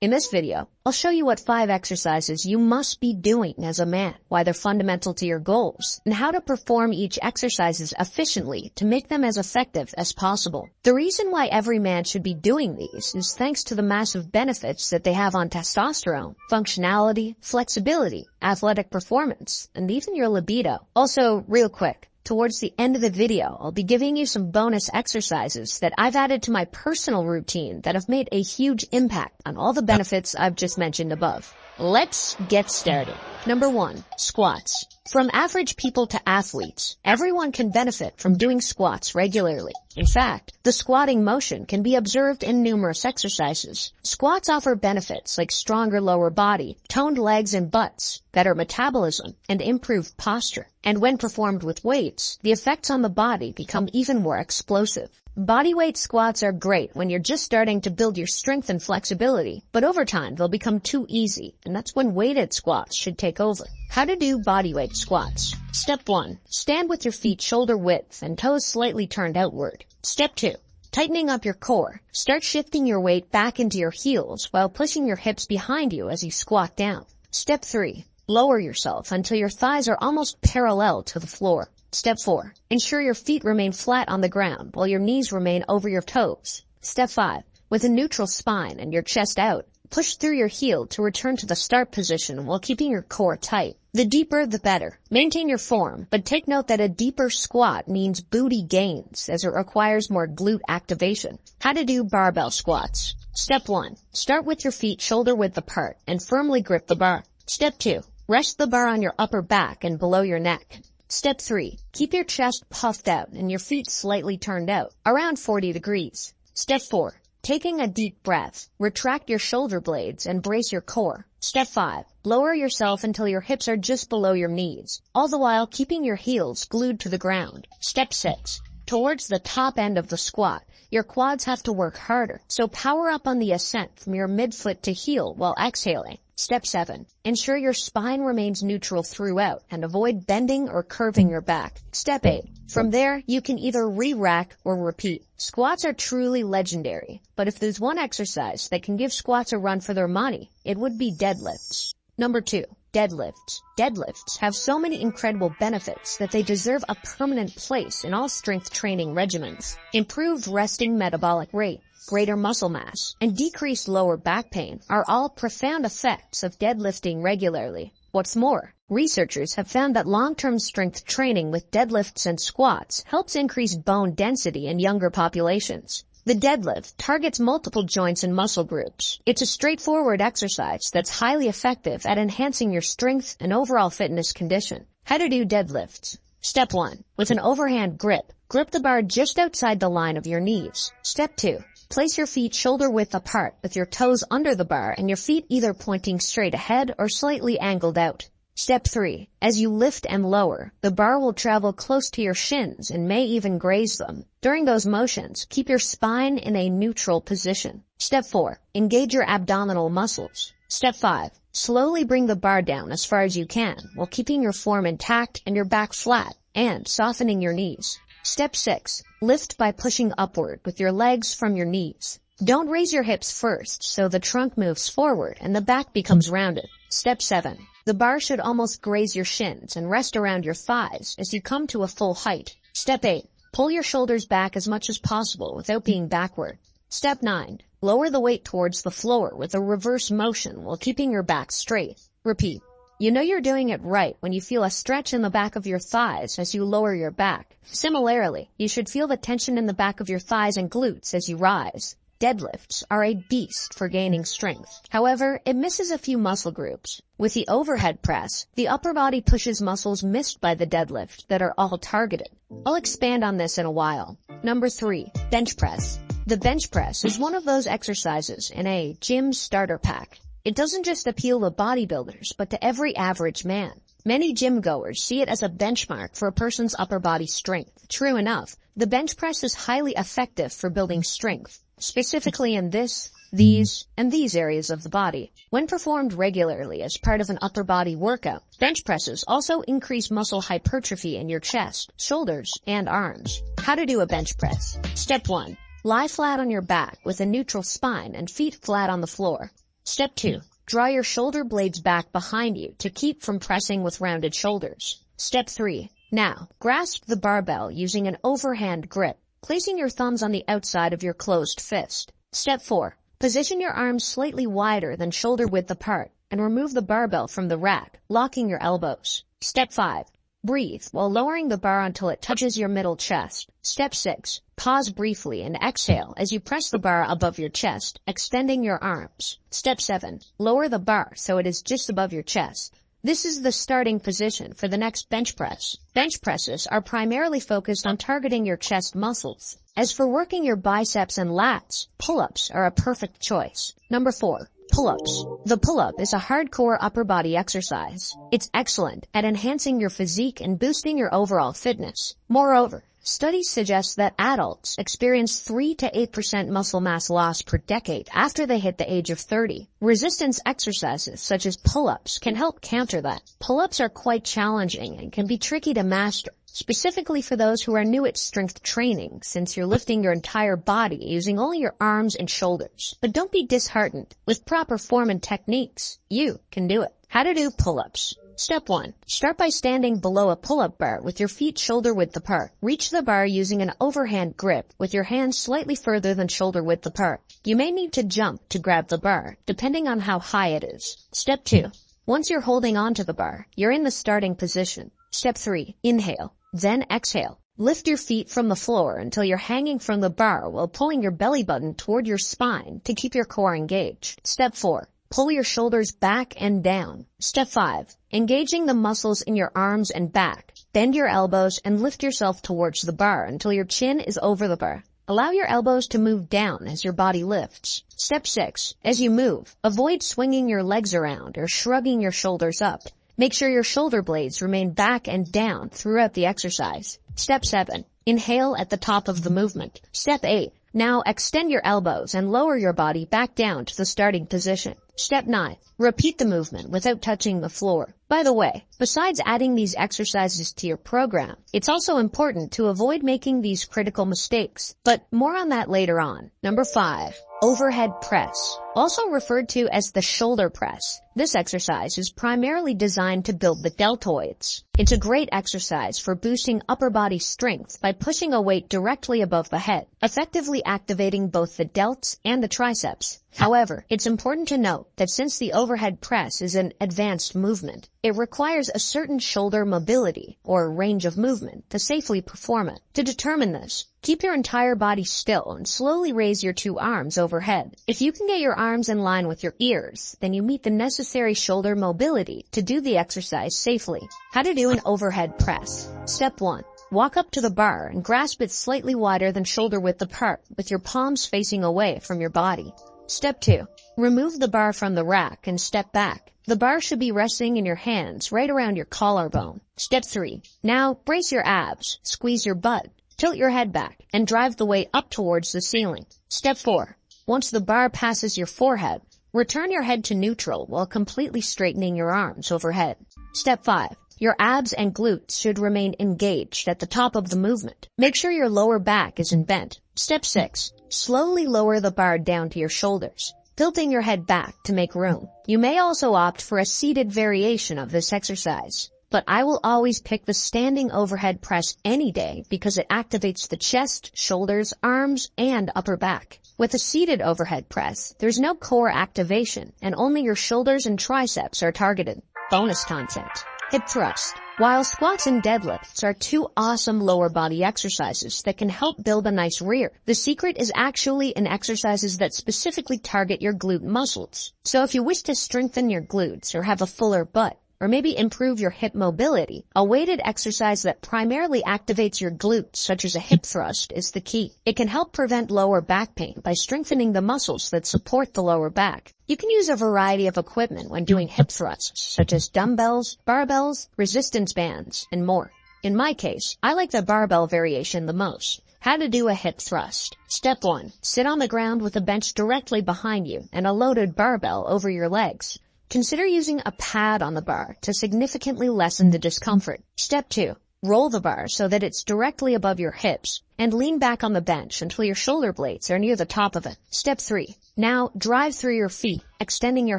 In this video, I'll show you what 5 exercises you must be doing as a man, why they're fundamental to your goals, and how to perform each exercises efficiently to make them as effective as possible. The reason why every man should be doing these is thanks to the massive benefits that they have on testosterone, functionality, flexibility, athletic performance, and even your libido. Also, real quick, towards the end of the video, I'll be giving you some bonus exercises that I've added to my personal routine that have made a huge impact on all the benefits I've just mentioned above. Let's get started. Number 1, squats. From average people to athletes, everyone can benefit from doing squats regularly. In fact, the squatting motion can be observed in numerous exercises. Squats offer benefits like stronger lower body, toned legs and butts, better metabolism, and improved posture. And when performed with weights, the effects on the body become even more explosive. Bodyweight squats are great when you're just starting to build your strength and flexibility, but over time they'll become too easy, and that's when weighted squats should take over. How to do bodyweight squats. Step 1. Stand with your feet shoulder width and toes slightly turned outward. Step 2. Tightening up your core. Start shifting your weight back into your heels while pushing your hips behind you as you squat down. Step 3. Lower yourself until your thighs are almost parallel to the floor. Step 4. Ensure your feet remain flat on the ground while your knees remain over your toes. Step 5. With a neutral spine and your chest out, push through your heel to return to the start position while keeping your core tight. The deeper, the better. Maintain your form, but take note that a deeper squat means booty gains as it requires more glute activation. How to do barbell squats. Step 1. Start with your feet shoulder width apart and firmly grip the bar. Step 2. Rest the bar on your upper back and below your neck. Step 3. Keep your chest puffed out and your feet slightly turned out, around 40 degrees. Step 4. Taking a deep breath, retract your shoulder blades and brace your core. Step 5. Lower yourself until your hips are just below your knees, all the while keeping your heels glued to the ground. Step 6. Towards the top end of the squat, your quads have to work harder, so power up on the ascent from your midfoot to heel while exhaling. Step 7. Ensure your spine remains neutral throughout and avoid bending or curving your back. Step 8. From there, you can either re-rack or repeat. Squats are truly legendary, but if there's one exercise that can give squats a run for their money, it would be deadlifts. Number 2. Deadlifts. Deadlifts have so many incredible benefits that they deserve a permanent place in all strength training regimens. Improved resting metabolic rate, greater muscle mass, and decreased lower back pain are all profound effects of deadlifting regularly. What's more, researchers have found that long-term strength training with deadlifts and squats helps increase bone density in younger populations. The deadlift targets multiple joints and muscle groups. It's a straightforward exercise that's highly effective at enhancing your strength and overall fitness condition. How to do deadlifts. Step 1. With an overhand grip, grip the bar just outside the line of your knees. Step 2. Place your feet shoulder width apart with your toes under the bar and your feet either pointing straight ahead or slightly angled out. Step 3. As you lift and lower, the bar will travel close to your shins and may even graze them. During those motions, keep your spine in a neutral position. Step 4. Engage your abdominal muscles. Step 5. Slowly bring the bar down as far as you can while keeping your form intact and your back flat and softening your knees. Step 6. Lift by pushing upward with your legs from your knees. Don't raise your hips first so the trunk moves forward and the back becomes rounded. Step 7. The bar should almost graze your shins and rest around your thighs as you come to a full height. Step 8. Pull your shoulders back as much as possible without being backward. Step 9. Lower the weight towards the floor with a reverse motion while keeping your back straight. Repeat. You know you're doing it right when you feel a stretch in the back of your thighs as you lower your back. Similarly, you should feel the tension in the back of your thighs and glutes as you rise. Deadlifts are a beast for gaining strength. However, it misses a few muscle groups. With the overhead press, the upper body pushes muscles missed by the deadlift that are all targeted. I'll expand on this in a while. Number 3. Bench press. The bench press is one of those exercises in a gym starter pack. It doesn't just appeal to bodybuilders, but to every average man. Many gym goers see it as a benchmark for a person's upper body strength. True enough, the bench press is highly effective for building strength, specifically in these areas of the body. When performed regularly as part of an upper body workout, bench presses also increase muscle hypertrophy in your chest, shoulders, and arms. How to do a bench press. Step 1. Lie flat on your back with a neutral spine and feet flat on the floor. Step 2. Draw your shoulder blades back behind you to keep from pressing with rounded shoulders. Step 3. Now, grasp the barbell using an overhand grip, placing your thumbs on the outside of your closed fist. Step 4. Position your arms slightly wider than shoulder width apart and remove the barbell from the rack, locking your elbows. Step 5. Breathe while lowering the bar until it touches your middle chest. Step 6. Pause briefly and exhale as you press the bar above your chest, extending your arms. Step 7. Lower the bar so it is just above your chest. This is the starting position for the next bench press. Bench presses are primarily focused on targeting your chest muscles. As for working your biceps and lats, pull-ups are a perfect choice. Number 4. Pull-ups. The pull-up is a hardcore upper body exercise. It's excellent at enhancing your physique and boosting your overall fitness. Moreover, studies suggest that adults experience 3 to 8% muscle mass loss per decade after they hit the age of 30. Resistance exercises such as pull-ups can help counter that. Pull-ups are quite challenging and can be tricky to master, specifically for those who are new at strength training, since you're lifting your entire body using only your arms and shoulders. But don't be disheartened. With proper form and techniques, you can do it. How to do pull-ups. Step 1. Start by standing below a pull-up bar with your feet shoulder width apart. Reach the bar using an overhand grip with your hands slightly further than shoulder width apart. You may need to jump to grab the bar, depending on how high it is. Step 2. Once you're holding onto the bar, you're in the starting position. Step 3. Inhale, then exhale. Lift your feet from the floor until you're hanging from the bar while pulling your belly button toward your spine to keep your core engaged. Step 4. Pull your shoulders back and down. Step 5. Engaging the muscles in your arms and back. Bend your elbows and lift yourself towards the bar until your chin is over the bar. Allow your elbows to move down as your body lifts. Step 6. As you move, avoid swinging your legs around or shrugging your shoulders up. Make sure your shoulder blades remain back and down throughout the exercise. Step 7. Inhale at the top of the movement. Step 8. Now extend your elbows and lower your body back down to the starting position. Step 9. Repeat the movement without touching the floor. By the way, besides adding these exercises to your program, it's also important to avoid making these critical mistakes. But more on that later on. Number 5. Overhead press, also referred to as the shoulder press. This exercise is primarily designed to build the deltoids. It's a great exercise for boosting upper body strength by pushing a weight directly above the head, effectively activating both the delts and the triceps. However, it's important to note that since the overhead press is an advanced movement, it requires a certain shoulder mobility or range of movement to safely perform it. To determine this, keep your entire body still and slowly raise your 2 arms overhead. If you can get your arms in line with your ears, then you meet the necessary shoulder mobility to do the exercise safely. How to do an overhead press. Step 1. Walk up to the bar and grasp it slightly wider than shoulder width apart with your palms facing away from your body. Step 2. Remove the bar from the rack and step back. The bar should be resting in your hands right around your collarbone. Step 3. Now brace your abs, squeeze your butt, tilt your head back, and drive the weight up towards the ceiling. Step 4. Once the bar passes your forehead, return your head to neutral while completely straightening your arms overhead. Step 5. Your abs and glutes should remain engaged at the top of the movement. Make sure your lower back isn't bent. Step 6. Slowly lower the bar down to your shoulders, tilting your head back to make room. You may also opt for a seated variation of this exercise, but I will always pick the standing overhead press any day because it activates the chest, shoulders, arms, and upper back. With a seated overhead press, there's no core activation, and only your shoulders and triceps are targeted. Bonus content. Hip thrust. While squats and deadlifts are 2 awesome lower body exercises that can help build a nice rear, the secret is actually in exercises that specifically target your glute muscles. So if you wish to strengthen your glutes or have a fuller butt, or maybe improve your hip mobility, a weighted exercise that primarily activates your glutes, such as a hip thrust, is the key. It can help prevent lower back pain by strengthening the muscles that support the lower back. You can use a variety of equipment when doing hip thrusts, such as dumbbells, barbells, resistance bands, and more. In my case, I like the barbell variation the most. How to do a hip thrust. Step 1. Sit on the ground with a bench directly behind you and a loaded barbell over your legs. Consider using a pad on the bar to significantly lessen the discomfort. Step 2. Roll the bar so that it's directly above your hips, and lean back on the bench until your shoulder blades are near the top of it. Step 3. Now, drive through your feet, extending your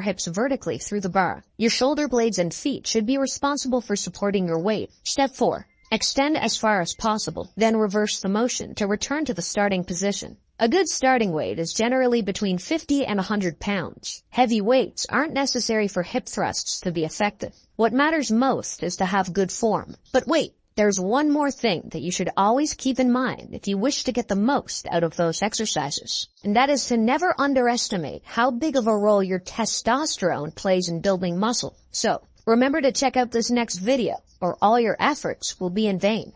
hips vertically through the bar. Your shoulder blades and feet should be responsible for supporting your weight. Step 4. Extend as far as possible, then reverse the motion to return to the starting position. A good starting weight is generally between 50 and 100 pounds. Heavy weights aren't necessary for hip thrusts to be effective. What matters most is to have good form. But wait, there's one more thing that you should always keep in mind if you wish to get the most out of those exercises. And that is to never underestimate how big of a role your testosterone plays in building muscle. So, remember to check out this next video, or all your efforts will be in vain.